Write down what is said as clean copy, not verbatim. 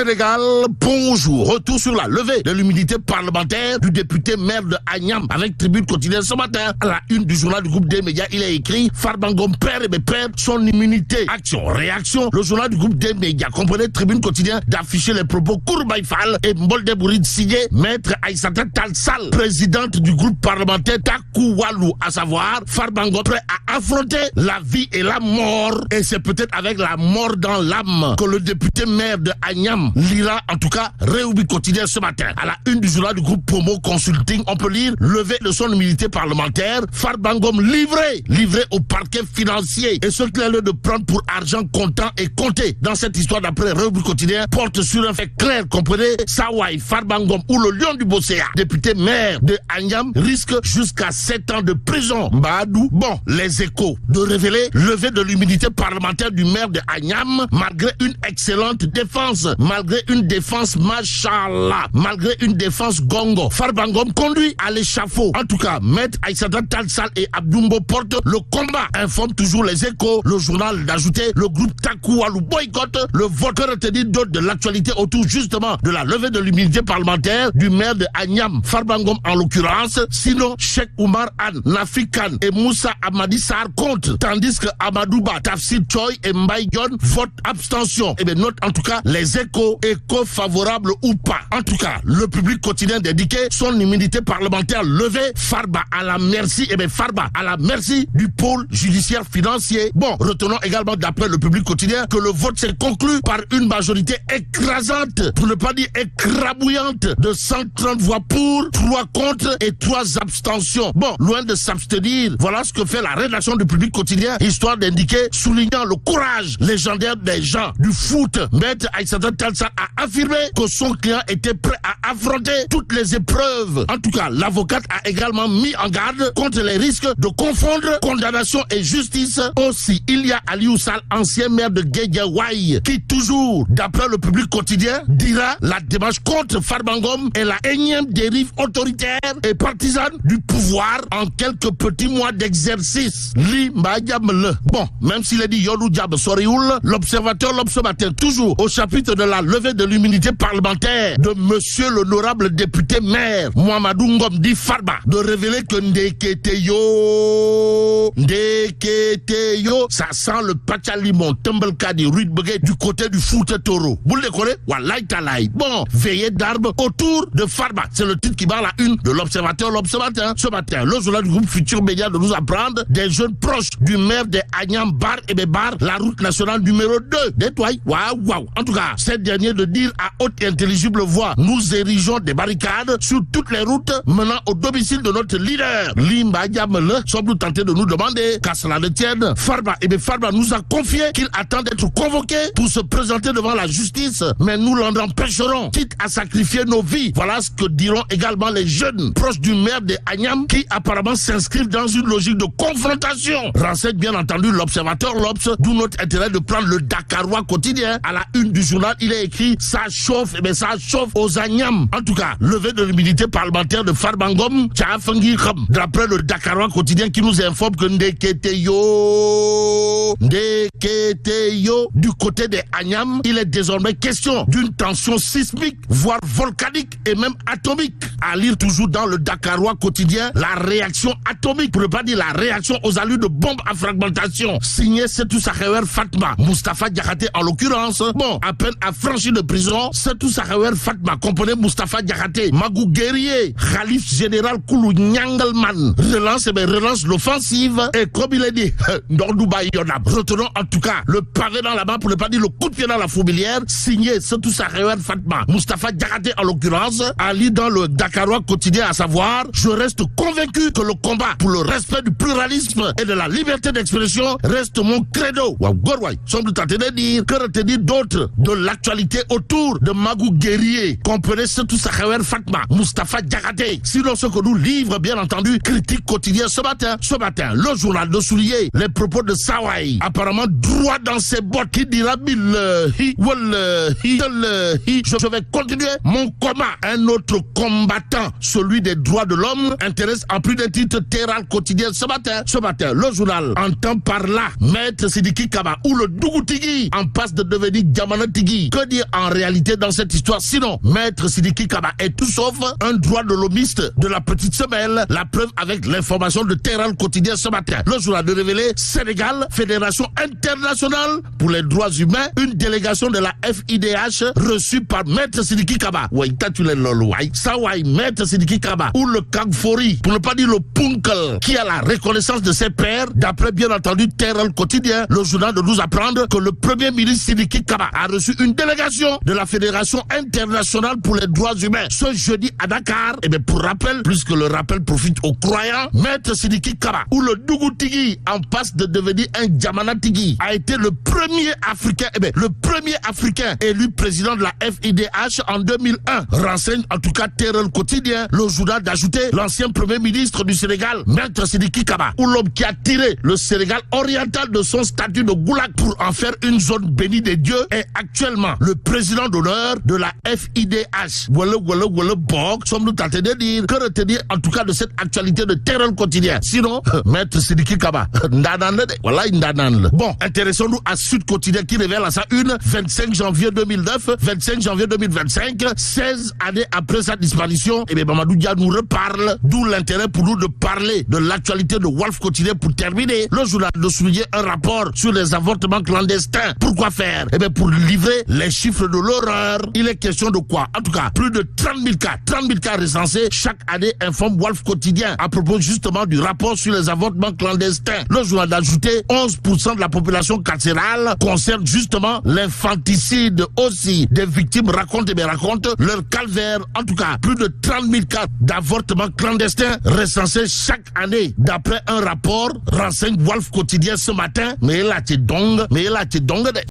Sénégal, bonjour. Retour sur la levée de l'immunité parlementaire du député maire de Agnam avec Tribune quotidienne ce matin. À la une du journal du groupe des médias, il est écrit Farba Ngom perd et perd son immunité. Action, réaction. Le journal du groupe des médias, comprenez Tribune quotidienne, d'afficher les propos Kourbaï Fall et Mbolde Bouride signé Maître Aïssata Tall Sall, présidente du groupe parlementaire Taku Walou, à savoir Farba Ngom prêt à affronter la vie et la mort. Et c'est peut-être avec la mort dans l'âme que le député maire de Agnam lira en tout cas Réubi quotidien ce matin. À la une du journal du groupe Promo Consulting, on peut lire levée de son immunité parlementaire, Farba Ngom livré au parquet financier. Et ce qu'il a l'air de prendre pour argent comptant et compté dans cette histoire d'après Réubi quotidien porte sur un fait clair, comprenez, Sawai Farba Ngom ou le lion du Bosséa, député maire de Agnam, risque jusqu'à 7 ans de prison. Mbadou, bon, les échos de révéler levée de l'immunité parlementaire du maire de Agnam malgré une excellente défense, malgré une défense machallah, malgré une défense gongo. Farba Ngom conduit à l'échafaud. En tout cas, Maître Aïssata Tall Sall et Abdoumbo portent le combat, informe toujours les échos. Le journal d'ajouter le groupe Taku Walou boycotte le vote que retenir d'autres de l'actualité autour justement de la levée de l'immunité parlementaire du maire de Agnam, Farba Ngom en l'occurrence. Sinon, Cheikh Oumar Anne, Nafi Khan et Moussa Amadi Sarr comptent, tandis que Amadouba, Tafsir Choi et Mbaye Dione votent abstention. Et bien note en tout cas les échos favorables ou pas. En tout cas, le public quotidien d'indiquer son immunité parlementaire levée, Farba à la merci, et bien Farba à la merci du pôle judiciaire financier. Bon, retenons également d'après le public quotidien que le vote s'est conclu par une majorité écrasante, pour ne pas dire écrabouillante, de 130 voix pour, 3 contre et 3 abstentions. Bon, loin de s'abstenir, voilà ce que fait la rédaction du public quotidien, histoire d'indiquer, soulignant le courage légendaire des gens du foot. Maître Aïssata Tall Sall a affirmé que son client était prêt à affronter toutes les épreuves. En tout cas, l'avocate a également mis en garde contre les risques de confondre condamnation et justice. Aussi, il y a Aliou Sall, ancien maire de Guédiawaye, qui toujours, d'après le public quotidien, dira la démarche contre Farba Ngom est la énième dérive autoritaire et partisane du pouvoir en quelques petits mois d'exercice. Bon, même s'il est dit Yolou Diab Sorioul, l'observateur, toujours au chapitre de la levée de l'immunité parlementaire de monsieur l'honorable député maire Mouamadou Ngom dit Farba de révéler que Ndeketeyo, ça sent le Pachalimon, Tumbelkadi, Ruidbege du côté du foot taureau. Vous le décorez? Wallahi talaï. Bon, veillée d'armes autour de Farba. C'est le titre qui barre la une de l'observateur. Ce matin, le journal du groupe Futur Média de nous apprendre des jeunes proches du maire de Agnam Bar et Bébar, la route nationale numéro 2. Détoile. Waouh. En tout cas, cette dernière de dire à haute et intelligible voix, nous érigeons des barricades sur toutes les routes menant au domicile de notre leader. Limba Diamele, sommes-nous tentés de nous demander qu'à cela ne tienne, Farba nous a confié qu'il attend d'être convoqué pour se présenter devant la justice, mais nous l'en empêcherons, quitte à sacrifier nos vies. Voilà ce que diront également les jeunes proches du maire de Agnam qui apparemment s'inscrivent dans une logique de confrontation. Renseigne bien entendu l'observateur L'Obs, d'où notre intérêt de prendre le Dakarois quotidien. À la une du journal, il est écrit ça chauffe, et bien ça chauffe aux Agnam. En tout cas, levée de l'immunité parlementaire de Farba Ngom, d'après le Dakarois quotidien qui nous informe que Ndeketeyo du côté des Agnam, il est désormais question d'une tension sismique, voire volcanique et même atomique. À lire toujours dans le Dakarois quotidien, la réaction atomique, pour ne pas dire la réaction aux allures de bombes à fragmentation. Signé Setou Sakhewar Fatma, Moustapha Diakhaté en l'occurrence. Bon, à peine affranchi de prison, Setou Sakhewar Fatma, comprenez Moustapha Diakhaté, Magou Guerrier, Khalif Général Koulou Nyangalman, relance l'offensive et comme il est dit, Ndordouba Yonab. Retenons en tout cas le pavé dans la main, pour ne pas dire le coup de pied dans la fourmilière, signé Setou Sakhewar Fatma, Moustapha Diakhaté en l'occurrence, à lire dans le Dakarois quotidien, à savoir, je reste convaincu que le combat pour le respect du pluralisme et de la liberté d'expression reste mon credo. Sommes-nous tentés de dire que retenir d'autres de l'actualité autour de Magou Guerrier, comprenez Setou Sakhewar Fatma, Moustapha Diakhaté. Sinon ce que nous livre bien entendu Critique quotidien ce matin, le journal de souligner les propos de Sawai, apparemment droit dans ses bottes, qui dira je vais continuer mon combat. Un autre combattant, celui des droits de l'homme, intéresse en plus d'un titre Terral quotidien ce matin, le journal entend par là Maître Sidiki Kaba ou le Dougou Tigui en passe de devenir Diamana Tigui. Que dire en réalité dans cette histoire? Sinon, Maître Sidiki Kaba est tout sauf un droit de l'homiste de la petite semelle. La preuve avec l'information de Tehran Quotidien ce matin. Le journal de révéler Sénégal, Fédération internationale pour les droits humains, une délégation de la FIDH reçue par Maître Sidiki Kaba. Ouais, tu les lolouaï. Ça, ouais, Maître Sidiki Kaba. Ou le Kangfori, pour ne pas dire le Punkel, qui a la reconnaissance de ses pairs. D'après, bien entendu, Tehran Quotidien, le journal de nous apprendre que le premier ministre Sidiki Kaba a reçu une délégation de la Fédération internationale pour les droits humains ce jeudi à Dakar. Et bien, pour rappel, puisque le rappel profite aux croyants, Maître Sidiki Kaba, ou le Dougou-Tigui, en passe de devenir un Djamana-Tigui, a été le premier Africain, élu président de la FIDH en 2001. Renseigne en tout cas Tehran Quotidien, le journal d'ajouter l'ancien premier ministre du Sénégal, Maître Sidiki Kaba, ou l'homme qui a tiré le Sénégal oriental de son statut de goulag pour en faire une zone bénie des dieux, est actuellement le président d'honneur de la FIDH. Voilà, Bog, sommes-nous tentés de dire, que retenir en tout cas de cette actualité de Tehran Quotidien. Sinon, Maître Sidiki Kaba, bon, intéressons-nous à Sud Quotidien qui révèle à sa une, 25 janvier 2009, 25 janvier 2025, 16 années après sa disparition, et bien Mamadou Dia nous reparle, d'où l'intérêt pour nous de parler de l'actualité de Walf Quotidien pour terminer. Le journal de souligner un rapport sur les avortements clandestins. Pourquoi faire? Eh bien pour livrer les chiffres de l'horreur. Il est question de quoi? En tout cas, plus de 30 000 cas recensés chaque année, informe Walf Quotidien à propos justement du rapport sur les avortements clandestins. Le journal d'ajouter 11% de la population carcérale concerne justement l'infanticide aussi. Des victimes racontent leur calvaire. En tout cas, plus de 30 000 cas d'avortements clandestins recensés chaque année d'après un rapport, renseigne Walf Quotidien ce matin. Mais là, tu es donc,